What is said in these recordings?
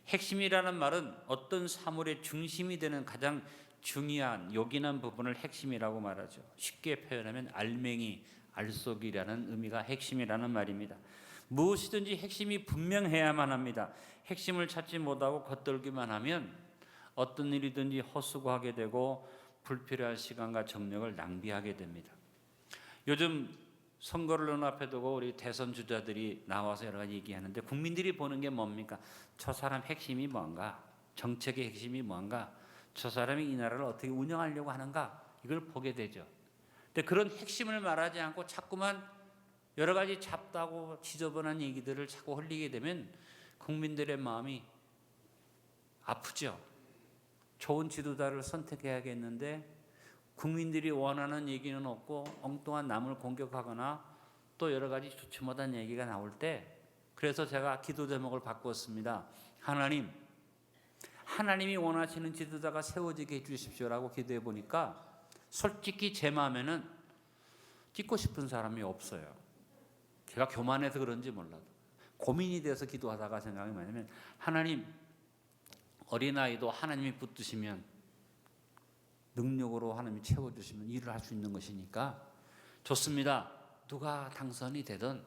핵심이라는 말은 어떤 사물의 중심이 되는 가장 중요한 요긴한 부분을 핵심이라고 말하죠. 쉽게 표현하면 알맹이, 알속이라는 의미가 핵심이라는 말입니다. 무엇이든지 핵심이 분명해야만 합니다. 핵심을 찾지 못하고 겉돌기만 하면 어떤 일이든지 헛수고하게 되고 불필요한 시간과 정력을 낭비하게 됩니다. 요즘 선거를 눈앞에 두고 우리 대선 주자들이 나와서 여러 가지 얘기하는데 국민들이 보는 게 뭡니까? 저 사람 핵심이 뭔가? 정책의 핵심이 뭔가? 저 사람이 이 나라를 어떻게 운영하려고 하는가? 이걸 보게 되죠. 근데 그런 핵심을 말하지 않고 자꾸만 여러 가지 잡다고 지저분한 얘기들을 자꾸 흘리게 되면 국민들의 마음이 아프죠. 좋은 지도자를 선택해야겠는데 국민들이 원하는 얘기는 없고 엉뚱한 남을 공격하거나 또 여러 가지 좋지 못한 얘기가 나올 때, 그래서 제가 기도 제목을 바꿨습니다. 하나님이 원하시는 지도자가 세워지게 해주십시오라고 기도해 보니까 솔직히 제 마음에는 찍고 싶은 사람이 없어요. 제가 교만해서 그런지 몰라도 고민이 돼서 기도하다가 생각이 뭐냐면, 하나님, 어린아이도 하나님이 붙드시면 능력으로 하나님이 채워주시면 일을 할 수 있는 것이니까 좋습니다. 누가 당선이 되든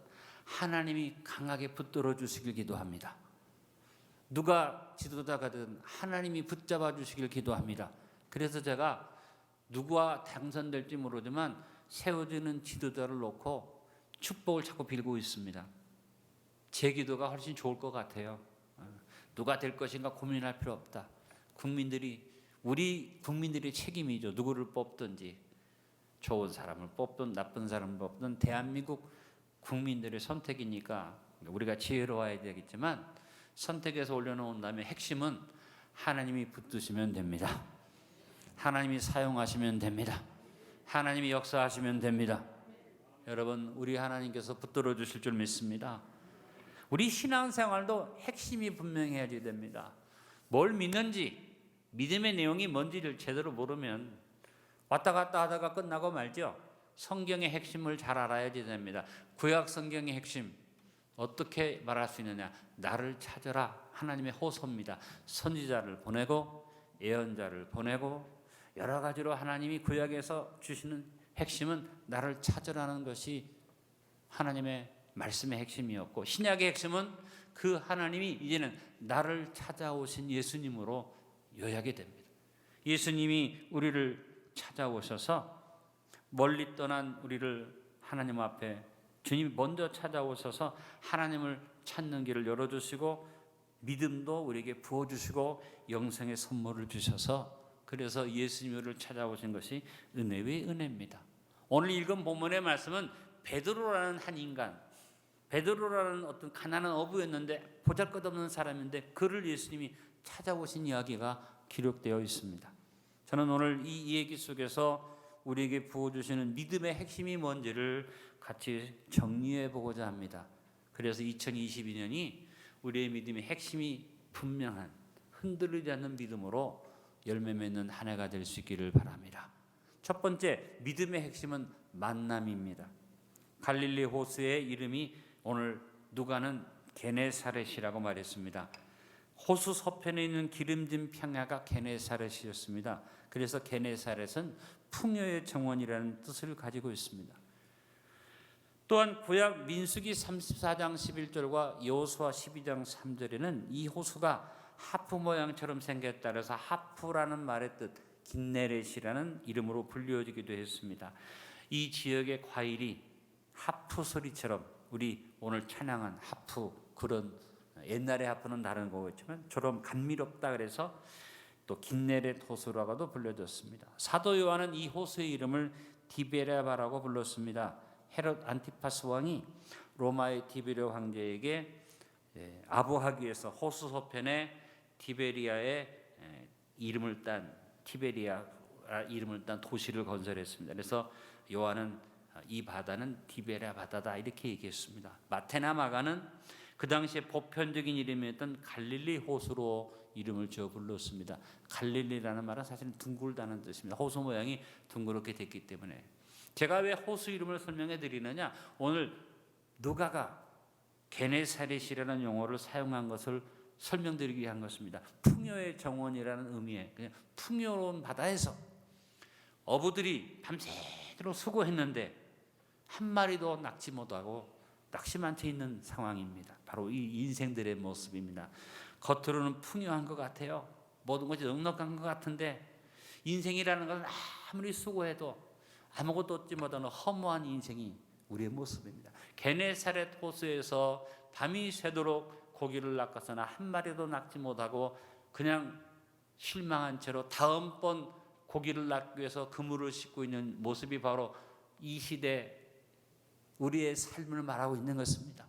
하나님이 강하게 붙들어 주시길 기도합니다. 누가 지도자가 되든 하나님이 붙잡아 주시길 기도합니다. 그래서 제가 누가 당선될지 모르지만 세워지는 지도자를 놓고 축복을 자꾸 빌고 있습니다. 제 기도가 훨씬 좋을 것 같아요. 누가 될 것인가 고민할 필요 없다. 우리 국민들의 책임이죠. 누구를 뽑든지, 좋은 사람을 뽑든 나쁜 사람을 뽑든 대한민국 국민들의 선택이니까 우리가 지혜로워야 되겠지만, 선택해서 올려놓은 다음에 핵심은 하나님이 붙드시면 됩니다. 하나님이 사용하시면 됩니다. 하나님이 역사하시면 됩니다. 여러분, 우리 하나님께서 붙들어 주실 줄 믿습니다. 우리 신앙생활도 핵심이 분명해야지 됩니다. 뭘 믿는지, 믿음의 내용이 뭔지를 제대로 모르면 왔다 갔다 하다가 끝나고 말죠. 성경의 핵심을 잘 알아야지 됩니다. 구약 성경의 핵심 어떻게 말할 수 있느냐? 나를 찾으라, 하나님의 호소입니다. 선지자를 보내고 예언자를 보내고 여러 가지로 하나님이 구약에서 주시는 핵심은 나를 찾으라는 것이 하나님의 말씀의 핵심이었고, 신약의 핵심은 그 하나님이 이제는 나를 찾아오신 예수님으로 요약이 됩니다. 예수님이 우리를 찾아오셔서 멀리 떠난 우리를 하나님 앞에 주님이 먼저 찾아오셔서 하나님을 찾는 길을 열어주시고 믿음도 우리에게 부어주시고 영생의 선물을 주셔서, 그래서 예수님을 찾아오신 것이 은혜 위의 은혜입니다. 오늘 읽은 본문의 말씀은 베드로라는 한 인간, 베드로라는 어떤 가난한 어부였는데 보잘것없는 사람인데 그를 예수님이 찾아오신 이야기가 기록되어 있습니다. 저는 오늘 이 얘기 속에서 우리에게 부어주시는 믿음의 핵심이 뭔지를 같이 정리해 보고자 합니다. 그래서 2022년이 우리의 믿음의 핵심이 분명한, 흔들리지 않는 믿음으로 열매 맺는 한 해가 될 수 있기를 바랍니다. 첫 번째, 믿음의 핵심은 만남입니다. 갈릴리 호수의 이름이 오늘 누가는 게네사렛이라고 말했습니다. 호수 서편에 있는 기름진 평야가 게네사렛이었습니다. 그래서 게네사렛은 풍요의 정원이라는 뜻을 가지고 있습니다. 또한 구약 민수기 34장 11절과 여호수아 12장 3절에는 이 호수가 하프 모양처럼 생겼다 그래서 하프라는 말의 뜻 긴네렛이라는 이름으로 불리워지기도 했습니다. 이 지역의 과일이 하프 소리처럼, 우리 오늘 찬양한 하프, 그런 옛날의 하프는 다른 거겠지만 처럼 감미롭다 그래서 또 긴네렛 호수라고도 불려졌습니다. 사도 요한은 이 호수의 이름을 디베랴바라고 불렀습니다. 헤롯 안티파스 왕이 로마의 티베리오 황제에게 아부하기 위해서 호수 서편에 티베리아의 이름을 딴 티베리아 이름을 딴 도시를 건설했습니다. 그래서 요한은 이 바다는 디베랴 바다다 이렇게 얘기했습니다. 마테나 마가는 그 당시에 보편적인 이름이었던 갈릴리 호수로 이름을 지어 불렀습니다. 갈릴리라는 말은 사실은 둥글다는 뜻입니다. 호수 모양이 둥그렇게 됐기 때문에. 제가 왜 호수 이름을 설명해 드리느냐, 오늘 누가가 게네사렛이라는 용어를 사용한 것을 설명드리기 위한 것입니다. 풍요의 정원이라는 의미의 그냥 풍요로운 바다에서 어부들이 밤새도록 수고했는데 한 마리도 낚지 못하고 낙심한 채 있는 상황입니다. 바로 이 인생들의 모습입니다. 겉으로는 풍요한 것 같아요. 모든 것이 넉넉한 것 같은데 인생이라는 것은 아무리 수고해도 아무것도 얻지 못하는 허무한 인생이 우리의 모습입니다. 게네사렛 호수에서 밤이 새도록 고기를 낚았으나 한 마리도 낚지 못하고 그냥 실망한 채로 다음번 고기를 낚기 위해서 그물을 싣고 있는 모습이 바로 이 시대 우리의 삶을 말하고 있는 것입니다.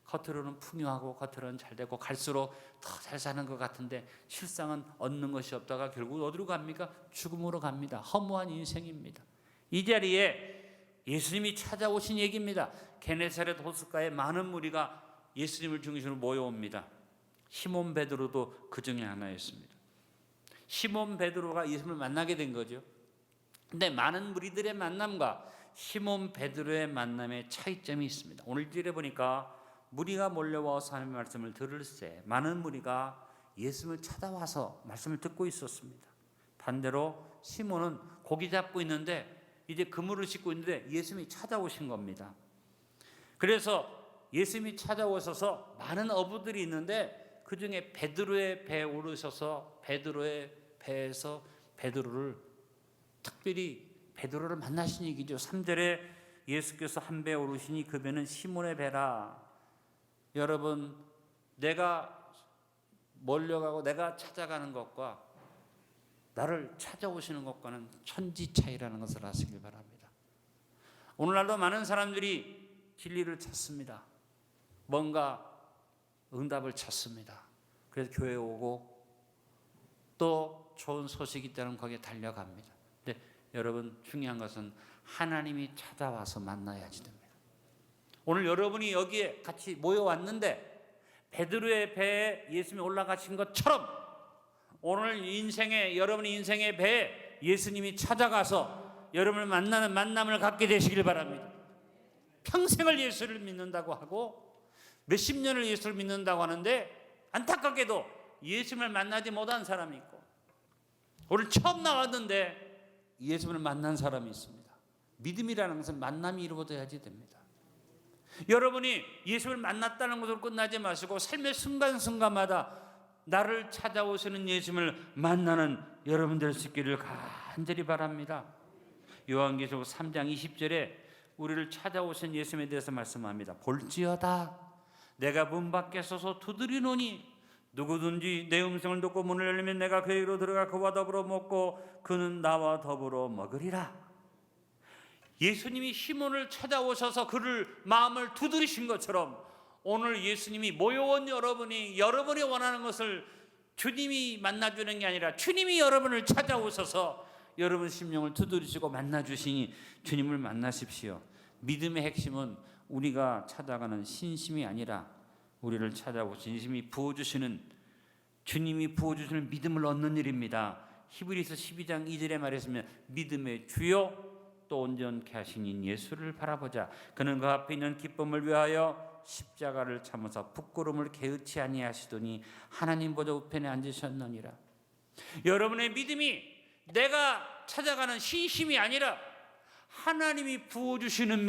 겉으로는 풍요하고 겉으로는 잘되고 갈수록 더 잘 사는 것 같은데 실상은 얻는 것이 없다가 결국 어디로 갑니까? 죽음으로 갑니다. 허무한 인생입니다. 이 자리에 예수님이 찾아오신 얘기입니다. 게네사렛 호숫가에 많은 무리가 예수님을 중심으로 모여옵니다. 시몬 베드로도 그 중에 하나였습니다. 시몬 베드로가 예수님을 만나게 된 거죠. 근데 많은 무리들의 만남과 시몬 베드로의 만남에 차이점이 있습니다. 오늘 일절에 보니까 무리가 몰려와서 하나님의 말씀을 들을새 많은 무리가 예수님을 찾아와서 말씀을 듣고 있었습니다. 반대로 시몬은 고기 잡고 있는데 이제 그물을 싣고 있는데 예수님이 찾아오신 겁니다. 그래서 예수님이 찾아오셔서 많은 어부들이 있는데 그 중에 베드로의 배에 오르셔서 베드로의 배에서 베드로를 만나신 얘기죠. 3절에 예수께서 한 배에 오르시니 그 배는 시몬의 배라. 여러분, 내가 몰려가고 내가 찾아가는 것과 나를 찾아오시는 것과는 천지 차이라는 것을 아시길 바랍니다. 오늘날도 많은 사람들이 진리를 찾습니다. 뭔가 응답을 찾습니다. 그래서 교회에 오고 또 좋은 소식이 있다면 거기에 달려갑니다. 근데 여러분, 중요한 것은 하나님이 찾아와서 만나야지 됩니다. 오늘 여러분이 여기에 같이 모여왔는데 베드로의 배에 예수님이 올라가신 것처럼 오늘 여러분의 인생의 배에 예수님이 찾아가서 여러분을 만나는 만남을 갖게 되시길 바랍니다. 평생을 예수를 믿는다고 하고 몇십 년을 예수를 믿는다고 하는데 안타깝게도 예수님을 만나지 못한 사람이 있고 오늘 처음 나왔는데 예수님을 만난 사람이 있습니다. 믿음이라는 것은 만남이 이루어져야지 됩니다. 여러분이 예수를 만났다는 것으로 끝나지 마시고 삶의 순간순간마다 나를 찾아오시는 예수님을 만나는 여러분 될 수 있기를 간절히 바랍니다. 요한계시록 3장 20절에 우리를 찾아오신 예수님에 대해서 말씀합니다. 볼지어다 내가 문 밖에 서서 두드리노니 누구든지 내 음성을 듣고 문을 열리면 내가 그에게로 들어가 그와 더불어 먹고 그는 나와 더불어 먹으리라. 예수님이 시몬을 찾아오셔서 그를 마음을 두드리신 것처럼 오늘 예수님이 모여온 여러분이 원하는 것을 주님이 만나주는 게 아니라 주님이 여러분을 찾아오셔서 여러분 심령을 두드리시고 만나주시니 주님을 만나십시오. 믿음의 핵심은 우리가 찾아가는 신심이 아니라 우리를 찾아오신 주님이 부어주시는 믿음을 얻는 일입니다. 히브리서 12장 2절에 말했으면 믿음의 주요 또 온전케 하신 인 예수를 바라보자. 그는 그 앞에 있는 기쁨을 위하여 십자가를 참으사 부끄러움을 개의치 아니하시더니 하나님 보좌 우편에 앉으셨느니라. 여러분의 믿음이 내가 찾아가는 신심이 아니라 하나님이 부어주시는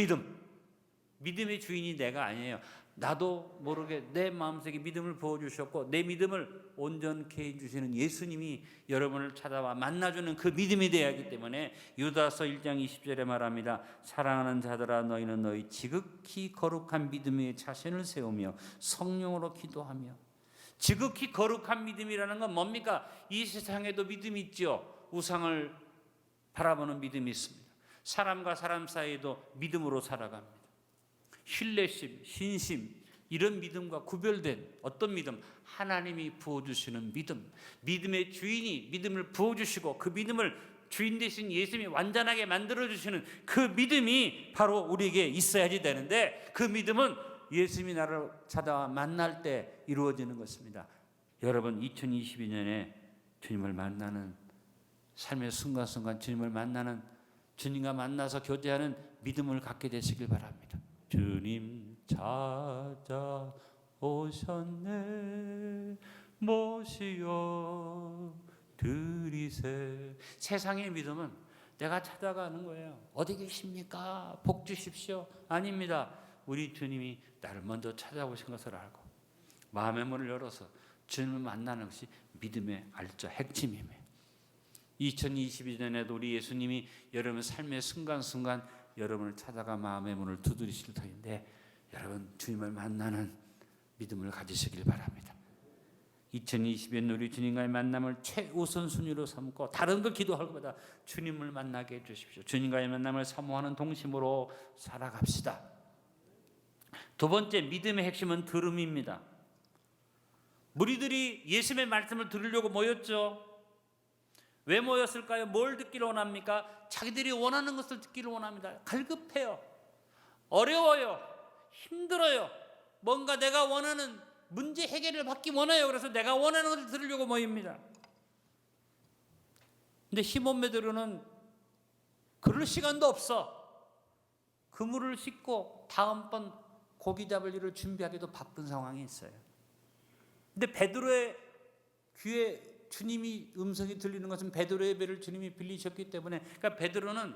믿음의 주인이 내가 아니에요. 나도 모르게 내 마음속에 믿음을 부어주셨고 내 믿음을 온전케 해주시는 예수님이 여러분을 찾아와 만나주는 그 믿음이 되어야 하기 때문에 유다서 1장 20절에 말합니다. 사랑하는 자들아 너희는 너희 지극히 거룩한 믿음에 자신을 세우며 성령으로 기도하며. 지극히 거룩한 믿음이라는 건 뭡니까? 이 세상에도 믿음이 있죠. 우상을 바라보는 믿음이 있습니다. 사람과 사람 사이에도 믿음으로 살아갑니다. 신뢰심, 신심 이런 믿음과 구별된 어떤 믿음? 하나님이 부어주시는 믿음. 믿음의 주인이 믿음을 부어주시고 그 믿음을 주인 되신 예수님이 완전하게 만들어주시는 그 믿음이 바로 우리에게 있어야지 되는데 그 믿음은 예수님이 나를 찾아와 만날 때 이루어지는 것입니다. 여러분 2022년에 주님을 만나는 삶의 순간순간 주님을 만나는 주님과 만나서 교제하는 믿음을 갖게 되시길 바랍니다. 주님 찾아오시는 오셨네 모시어 드리세. 세상의 믿음은 내가 찾아가는 거예요. 어디 계십니까? 복 주십시오. 아닙니다. 우리 주님이 나를 먼저 찾아오신 것을 알고 마음의 문을 열어서 주님을 만나는 것이 믿음의 알짜 핵심이에요. 2022년에도 우리 예수님이 여러분 삶의 순간순간 여러분을 찾아가 마음의 문을 두드리실 터인데 여러분 주님을 만나는 믿음을 가지시길 바랍니다. 2022년 우리 주님과의 만남을 최우선 순위로 삼고 다른 걸 기도할 것보다 주님을 만나게 해주십시오. 주님과의 만남을 사모하는 동심으로 살아갑시다. 두 번째, 믿음의 핵심은 들음입니다. 무리들이 예수님의 말씀을 들으려고 모였죠. 왜 모였을까요? 뭘 듣기를 원합니까? 자기들이 원하는 것을 듣기를 원합니다. 갈급해요. 어려워요. 힘들어요. 뭔가 내가 원하는 문제 해결을 받기 원해요. 그래서 내가 원하는 것을 들으려고 모입니다. 근데 시몬 베드로는 그럴 시간도 없어. 그물을 씻고 다음번 고기 잡을 일을 준비하기도 바쁜 상황이 있어요. 근데 베드로의 귀에 주님이 음성이 들리는 것은 베드로의 배를 주님이 빌리셨기 때문에, 그러니까 베드로는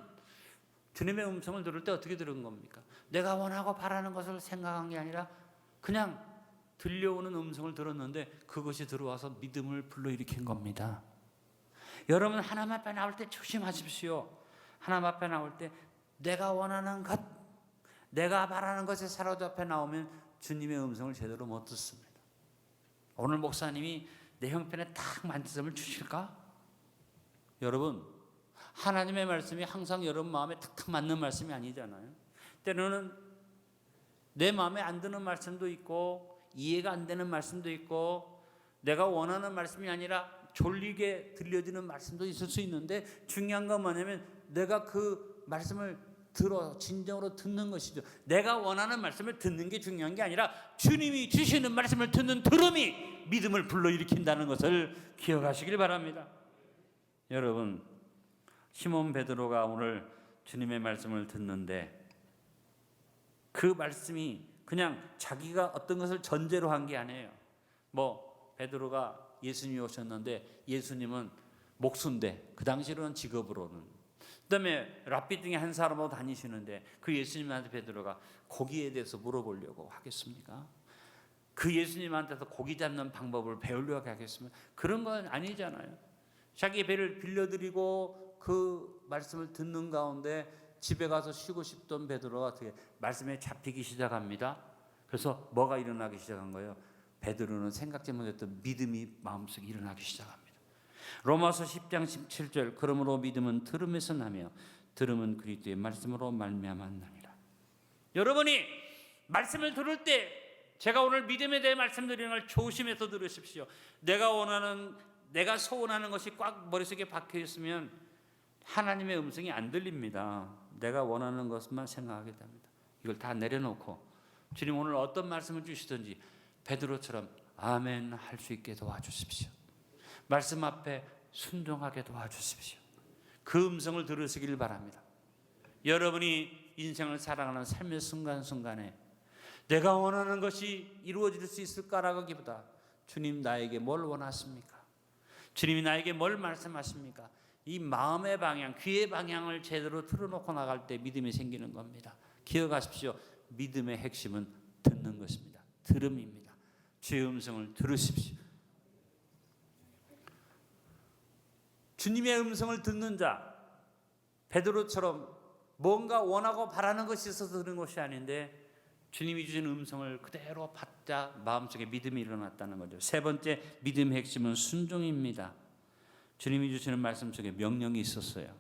주님의 음성을 들을 때 어떻게 들은 겁니까? 내가 원하고 바라는 것을 생각한 게 아니라 그냥 들려오는 음성을 들었는데 그것이 들어와서 믿음을 불러일으킨 겁니다. 여러분 하나님 앞에 나올 때 조심하십시오. 하나님 앞에 나올 때 내가 원하는 것, 내가 바라는 것에 사로잡혀 나오면 주님의 음성을 제대로 못 듣습니다. 오늘 목사님이 내 형편에 딱 만점을 주실까? 여러분 하나님의 말씀이 항상 여러분 마음에 탁탁 맞는 말씀이 아니잖아요. 때로는 내 마음에 안 드는 말씀도 있고 이해가 안 되는 말씀도 있고 내가 원하는 말씀이 아니라 졸리게 들려지는 말씀도 있을 수 있는데 중요한 건 뭐냐면 내가 그 말씀을 들어 진정으로 듣는 것이죠. 내가 원하는 말씀을 듣는 게 중요한 게 아니라 주님이 주시는 말씀을 듣는 들음이 믿음을 불러일으킨다는 것을 기억하시길 바랍니다. 여러분 시몬 베드로가 오늘 주님의 말씀을 듣는데 그 말씀이 그냥 자기가 어떤 것을 전제로 한 게 아니에요. 뭐 베드로가 예수님이 오셨는데 예수님은 목수인데 그 당시로는 직업으로는 그다음에 랍비 중에 한 사람하고 다니시는데 그 예수님한테 베드로가 고기에 대해서 물어보려고 하겠습니까? 그 예수님한테서 고기 잡는 방법을 배우려고 하겠습니까? 그런 건 아니잖아요. 자기 배를 빌려드리고 그 말씀을 듣는 가운데 집에 가서 쉬고 싶던 베드로가 어떻게 말씀에 잡히기 시작합니다. 그래서 뭐가 일어나기 시작한 거예요? 베드로는 생각지 못했던 믿음이 마음속에 일어나기 시작합니다. 로마서 10장 17절 그러므로 믿음은 들음에서 나며 들음은 그리스도의 말씀으로 말미암아 나니라. 여러분이 말씀을 들을 때 제가 오늘 믿음에 대해 말씀드리는 걸 조심해서 들으십시오. 내가 원하는 내가 소원하는 것이 꽉 머릿속에 박혀 있으면 하나님의 음성이 안 들립니다. 내가 원하는 것만 생각하게 됩니다. 이걸 다 내려놓고 주님 오늘 어떤 말씀을 주시든지 베드로처럼 아멘 할 수 있게 도와주십시오. 말씀 앞에 순종하게 도와주십시오. 그 음성을 들으시길 바랍니다. 여러분이 인생을 살아가는 삶의 순간순간에 내가 원하는 것이 이루어질 수 있을까라고 하기보다 주님 나에게 뭘 원하십니까? 주님이 나에게 뭘 말씀하십니까? 이 마음의 방향, 귀의 방향을 제대로 틀어놓고 나갈 때 믿음이 생기는 겁니다. 기억하십시오. 믿음의 핵심은 듣는 것입니다. 들음입니다. 주의 음성을 들으십시오. 주님의 음성을 듣는 자, 베드로처럼 뭔가 원하고 바라는 것이 있어서 들은 것이 아닌데 주님이 주신 음성을 그대로 받자 마음속에 믿음이 일어났다는 거죠. 세 번째 믿음의 핵심은 순종입니다. 주님이 주시는 말씀 속에 명령이 있었어요.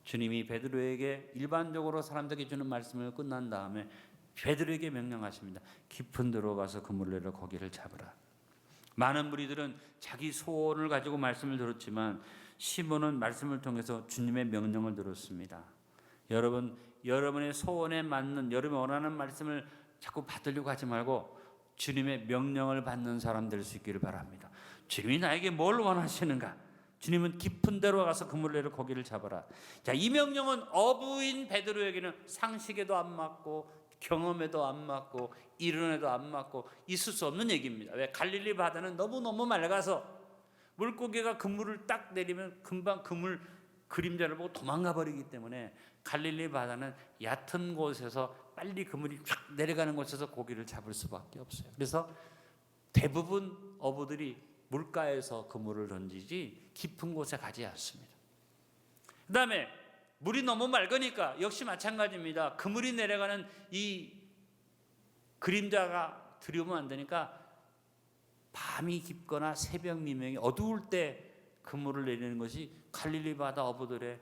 주님이 베드로에게 일반적으로 사람들에게 주는 말씀을 끝난 다음에 베드로에게 명령하십니다. 깊은 데로 가서 그물을 내려 고기를 잡으라. 많은 무리들은 자기 소원을 가지고 말씀을 들었지만 시몬은 말씀을 통해서 주님의 명령을 들었습니다. 여러분, 여러분의 소원에 맞는 여러분이 원하는 말씀을 자꾸 받으려고 하지 말고 주님의 명령을 받는 사람 될 수 있기를 바랍니다. 주님이 나에게 뭘 원하시는가? 주님은 깊은 데로 가서 그물을 내려 고기를 잡아라. 자, 이 명령은 어부인 베드로에게는 상식에도 안 맞고 경험에도 안 맞고 이론에도 안 맞고 있을 수 없는 얘기입니다. 왜? 갈릴리 바다는 너무너무 맑아서 물고기가 그물을 딱 내리면 금방 그물 그림자를 보고 도망가 버리기 때문에 갈릴리 바다는 얕은 곳에서 빨리 그물이 쫙 내려가는 곳에서 고기를 잡을 수밖에 없어요. 그래서 대부분 어부들이 물가에서 그물을 던지지 깊은 곳에 가지 않습니다. 그 다음에 물이 너무 맑으니까 역시 마찬가지입니다. 그물이 내려가는 이 그림자가 들이오면 안 되니까 밤이 깊거나 새벽 미명이 어두울 때 그물을 내리는 것이 갈릴리 바다 어부들의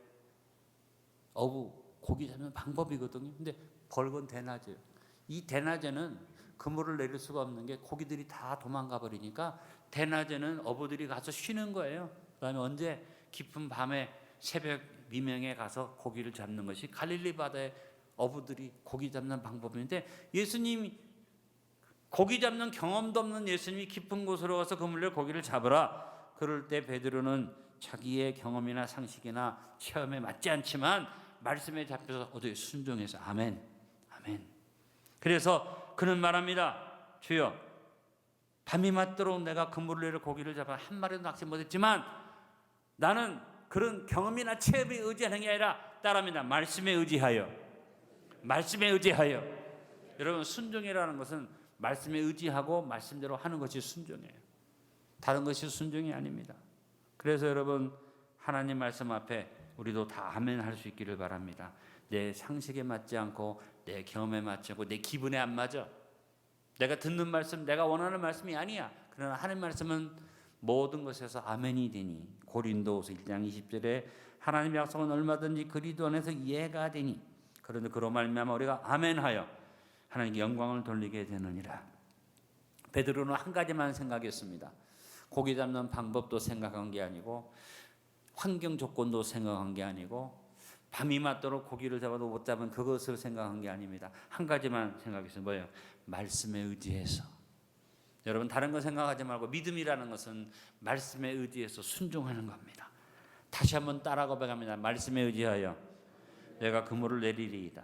어부 고기 잡는 방법이거든요. 근데 벌건 대낮이에요. 이 대낮에는 그물을 내릴 수가 없는 게 고기들이 다 도망가 버리니까 대낮에는 어부들이 가서 쉬는 거예요. 그다음에 언제 깊은 밤에 새벽 미명에 가서 고기를 잡는 것이 갈릴리 바다의 어부들이 고기 잡는 방법인데, 예수님이 고기 잡는 경험도 없는 예수님이 깊은 곳으로 가서 그물로 고기를 잡으라. 그럴 때 베드로는 자기의 경험이나 상식이나 체험에 맞지 않지만 말씀에 잡혀서 어디 순종해서 아멘, 아멘. 그래서 그는 말합니다. 주여, 밤이 맞도록 내가 그물을 내려 고기를 잡아 한 마리도 낚시 못했지만 나는 그런 경험이나 체험에 의지하는 게 아니라 따라합니다. 말씀에 의지하여, 말씀에 의지하여. 여러분, 순종이라는 것은 말씀에 의지하고 말씀대로 하는 것이 순종이에요. 다른 것이 순종이 아닙니다. 그래서 여러분, 하나님 말씀 앞에 우리도 다 아멘 할 수 있기를 바랍니다. 내 상식에 맞지 않고 내 경험에 맞지 않고 내 기분에 안 맞아. 내가 듣는 말씀, 내가 원하는 말씀이 아니야. 그러나 하나님 말씀은 모든 것에서 아멘이 되니, 고린도후서 1장 20절에 하나님의 약속은 얼마든지 그리스도 안에서 이해가 되니, 그런데 그로 말미암아 우리가 아멘하여 하나님께 영광을 돌리게 되느니라. 베드로는 한 가지만 생각했습니다. 고기 잡는 방법도 생각한 게 아니고 환경 조건도 생각한 게 아니고 밤이 맞도록 고기를 잡아도 못 잡은 그것을 생각한 게 아닙니다. 한 가지만 생각했어요. 뭐예요? 말씀에 의지해서. 여러분, 다른 거 생각하지 말고 믿음이라는 것은 말씀에 의지해서 순종하는 겁니다. 다시 한번 따라 고백합니다. 말씀에 의지하여 내가 그물을 내리리이다.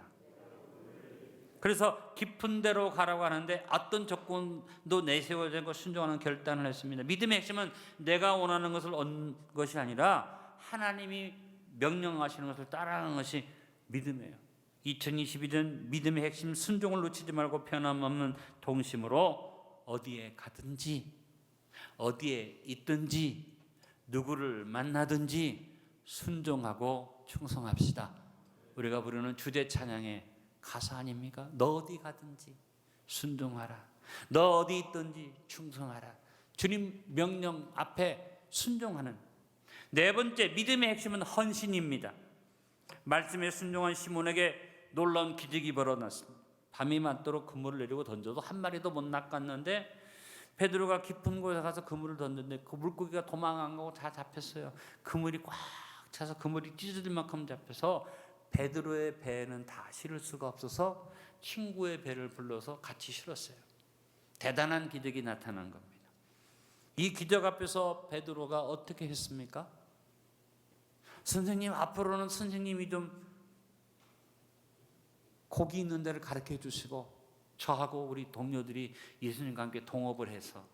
그래서 깊은 데로 가라고 하는데 어떤 조건도 내세워지고 순종하는 결단을 했습니다. 믿음의 핵심은 내가 원하는 것을 얻는 것이 아니라 하나님이 명령하시는 것을 따라하는 것이 믿음이에요. 2022년 믿음의 핵심, 순종을 놓치지 말고 변함없는 동심으로 어디에 가든지 어디에 있든지 누구를 만나든지 순종하고 충성합시다. 우리가 부르는 주제 찬양의 가사 아닙니까? 너 어디 가든지 순종하라. 너 어디 있든지 충성하라. 주님 명령 앞에 순종하는. 네 번째, 믿음의 핵심은 헌신입니다. 말씀에 순종한 시몬에게 놀라운 기적이 벌어났습니다. 밤이 맞도록 그물을 내리고 던져도 한 마리도 못 낚았는데 베드로가 깊은 곳에 가서 그물을 던졌는데 그 물고기가 도망간 거고 다 잡혔어요. 그물이 꽉 차서 그물이 찢어질 만큼 잡혀서 베드로의 배에는 다 실을 수가 없어서 친구의 배를 불러서 같이 실었어요. 대단한 기적이 나타난 겁니다. 이 기적 앞에서 베드로가 어떻게 했습니까? 선생님, 앞으로는 선생님이 좀 고기 있는 데를 가르쳐 주시고 저하고 우리 동료들이 예수님과 함께 동업을 해서,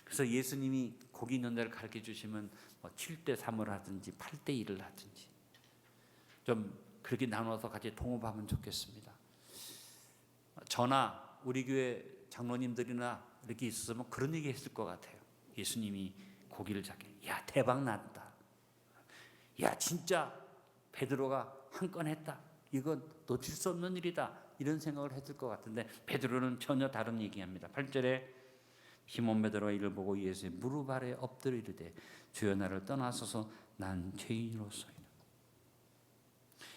그래서 예수님이 고기 있는 데를 가르쳐 주시면 7대3을 하든지 8대1을 하든지 좀 그렇게 나눠서 같이 동업하면 좋겠습니다. 저나 우리 교회 장로님들이나 이렇게 있었으면 그런 얘기 했을 것 같아요. 예수님이 고기를 잡게, 야 대박 났다, 야 진짜 베드로가 한 건 했다, 이건 놓칠 수 없는 일이다, 이런 생각을 했을 것 같은데 베드로는 전혀 다른 얘기합니다. 8절에 시몬 베드로가 이를 보고 예수의 무릎 아래 엎드려 이르되 주여 나를 떠나소서 난 죄인으로소이다.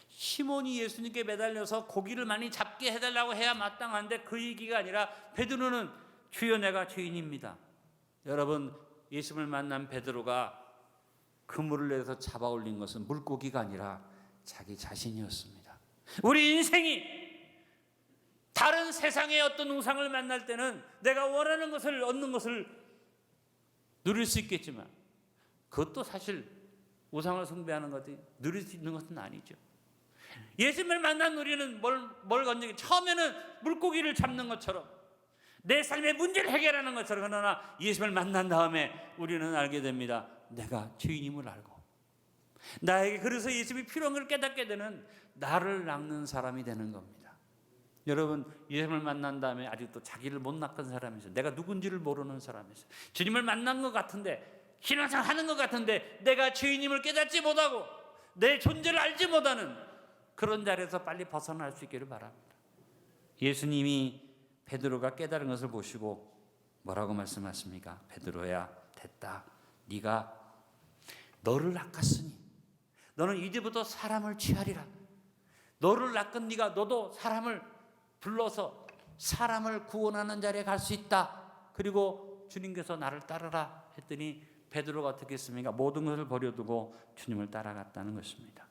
시몬이 예수님께 매달려서 고기를 많이 잡게 해달라고 해야 마땅한데 그 얘기가 아니라 베드로는 주여 내가 죄인입니다. 여러분, 예수님을 만난 베드로가 그물을 내서 잡아 올린 것은 물고기가 아니라 자기 자신이었습니다. 우리 인생이 다른 세상의 어떤 우상을 만날 때는 내가 원하는 것을 얻는 것을 누릴 수 있겠지만 그것도 사실 우상을 숭배하는 것이 누릴 수 있는 것은 아니죠. 예수님을 만난 우리는 뭘 건지기 처음에는 물고기를 잡는 것처럼 내 삶의 문제를 해결하는 것처럼, 그러나 예수님을 만난 다음에 우리는 알게 됩니다. 내가 죄인임을 알고 나에게 그래서 예수님이 필요한 걸 깨닫게 되는 나를 낚는 사람이 되는 겁니다. 여러분, 예수님을 만난 다음에 아직도 자기를 못 낚은 사람이 있어요. 내가 누군지를 모르는 사람이 있어요. 주님을 만난 것 같은데, 신앙생활 하는 것 같은데 내가 죄인임을 깨닫지 못하고 내 존재를 알지 못하는 그런 자리에서 빨리 벗어날 수 있기를 바랍니다. 예수님이 베드로가 깨달은 것을 보시고 뭐라고 말씀하십니까? 베드로야, 됐다. 네가 너를 낚았으니 너는 이제부터 사람을 취하리라. 너를 낚은 네가 너도 사람을 불러서 사람을 구원하는 자리에 갈 수 있다. 그리고 주님께서 나를 따르라 했더니 베드로가 어떻게 했습니까? 모든 것을 버려두고 주님을 따라갔다는 것입니다.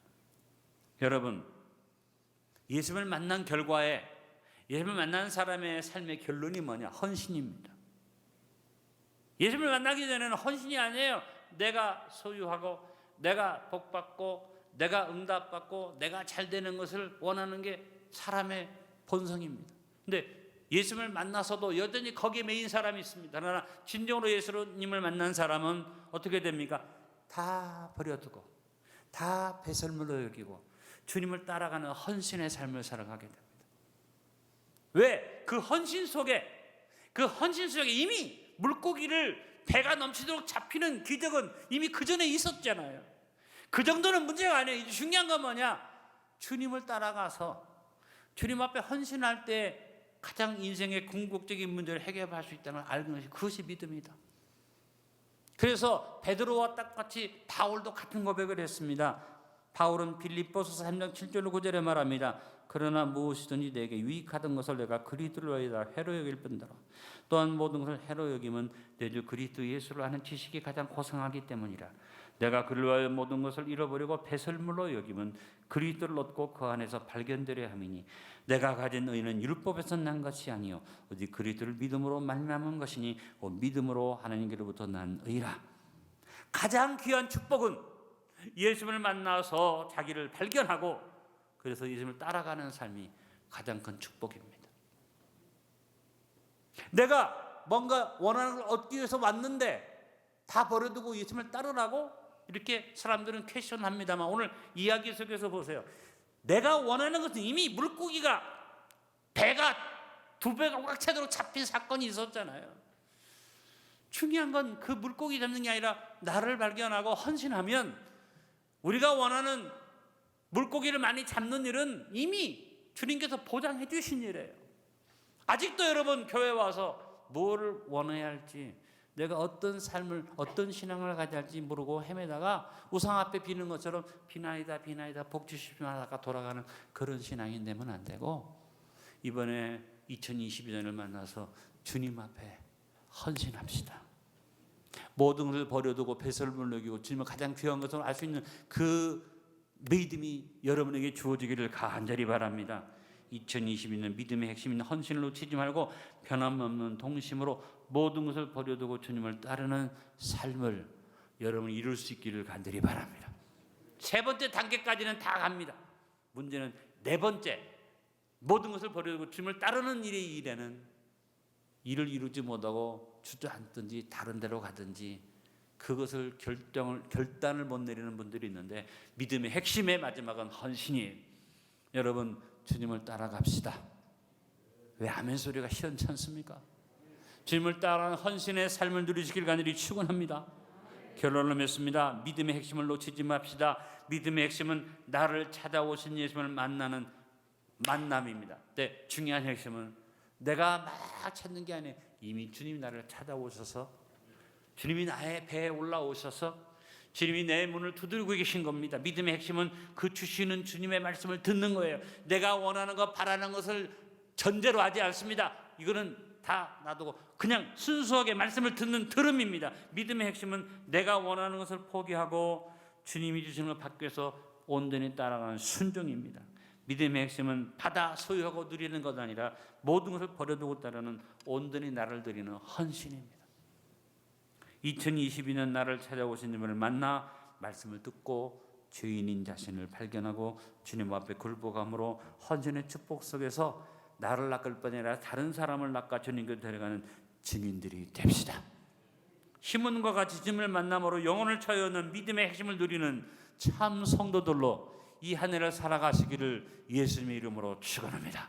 여러분, 예수님을 만난 결과에, 예수님을 만난 사람의 삶의 결론이 뭐냐? 헌신입니다. 예수님을 만나기 전에는 헌신이 아니에요. 내가 소유하고 내가 복받고 내가 응답받고 내가 잘 되는 것을 원하는 게 사람의 본성입니다. 근데 예수님을 만나서도 여전히 거기에 매인 사람이 있습니다. 그러나 진정으로 예수님을 만난 사람은 어떻게 됩니까? 다 버려두고 다 배설물로 여기고 주님을 따라가는 헌신의 삶을 살아가게 됩니다. 왜? 그 헌신 속에 이미 물고기를 배가 넘치도록 잡히는 기적은 이미 그 전에 있었잖아요. 그 정도는 문제가 아니에요. 중요한 건 뭐냐? 주님을 따라가서 주님 앞에 헌신할 때 가장 인생의 궁극적인 문제를 해결할 수 있다는 걸 알는 것이, 그것이 믿음이다. 그래서 베드로와 똑같이 바울도 같은 고백을 했습니다. 바울은 빌립보서 3장 7절 9절에 말합니다. 그러나 무엇이든지 내게 유익하던 것을 내가 그리스도를 위하여 해로 여길 뿐더러 또한 모든 것을 해로 여김은 내 주 그리스도 예수를 아는 지식이 가장 고상하기 때문이라. 내가 그를 위하여 모든 것을 잃어버리고 배설물로 여김은 그리스도를 얻고 그 안에서 발견되려 함이니 내가 가진 의는 율법에서 난 것이 아니요 오직 그리스도를 믿음으로 말미암은 것이니 곧 믿음으로 하나님께로부터 난 의라. 가장 귀한 축복은 예수님을 만나서 자기를 발견하고 그래서 예수님을 따라가는 삶이 가장 큰 축복입니다. 내가 뭔가 원하는 걸 얻기 위해서 왔는데 다 버려두고 예수님을 따르라고 이렇게 사람들은 퀘션합니다만, 오늘 이야기 속에서 보세요. 내가 원하는 것은 이미 물고기가 배가 두 배가 꽉 차도록 잡힌 사건이 있었잖아요. 중요한 건 그 물고기 잡는 게 아니라 나를 발견하고 헌신하면 우리가 원하는 물고기를 많이 잡는 일은 이미 주님께서 보장해 주신 일이에요. 아직도 여러분 교회 와서 뭐를 원해야 할지, 내가 어떤 삶을, 어떤 신앙을 가져야 할지 모르고 헤매다가 우상 앞에 비는 것처럼 비나이다 복 주십시오 하다가 돌아가는 그런 신앙이 되면 안 되고, 이번에 2022년을 만나서 주님 앞에 헌신합시다. 모든 것을 버려두고 배설물 여기고 주님을 가장 귀한 것을 알 수 있는 그 믿음이 여러분에게 주어지기를 간절히 바랍니다. 2022년 믿음의 핵심 있는 헌신을 놓치지 말고 변함없는 동심으로 모든 것을 버려두고 주님을 따르는 삶을 여러분이 이룰 수 있기를 간절히 바랍니다. 세 번째 단계까지는 다 갑니다. 문제는 네 번째, 모든 것을 버려두고 주님을 따르는 일에는 일을 이루지 못하고 주저앉든지 다른 데로 가든지 그것을 결단을 못 내리는 분들이 있는데, 믿음의 핵심의 마지막은 헌신이에요. 여러분, 주님을 따라갑시다. 왜 아멘 소리가 시원찮습니까? 주님을 따라가는 헌신의 삶을 누리시길 간절히 축원합니다. 결론을 맺습니다. 믿음의 핵심을 놓치지 맙시다. 믿음의 핵심은 나를 찾아오신 예수님을 만나는 만남입니다. 네, 중요한 핵심은 내가 막 찾는 게 아니에요. 이미 주님이 나를 찾아오셔서, 주님이 나의 배에 올라오셔서 주님이 내 문을 두드리고 계신 겁니다. 믿음의 핵심은 그 주시는 주님의 말씀을 듣는 거예요. 내가 원하는 것, 바라는 것을 전제로 하지 않습니다. 이거는 다 놔두고 그냥 순수하게 말씀을 듣는 들음입니다. 믿음의 핵심은 내가 원하는 것을 포기하고 주님이 주시는 것 받기 위해서 온전히 따라가는 순종입니다. 믿음의 핵심은 받아 소유하고 누리는 것 아니라 모든 것을 버려두고 따르는 온전히 나를 드리는 헌신입니다. 2022년 나를 찾아오신 분을 만나 말씀을 듣고 죄인인 자신을 발견하고 주님 앞에 굴복함으로 헌신의 축복 속에서 나를 낚을 뿐 아니라 다른 사람을 낚아 주님께 데려가는 증인들이 됩시다. 힘은과 같이 짐을 만남으로 영혼을 차여오는 믿음의 핵심을 누리는 참 성도들로 이 한 해를 살아가시기를 예수님의 이름으로 축원합니다.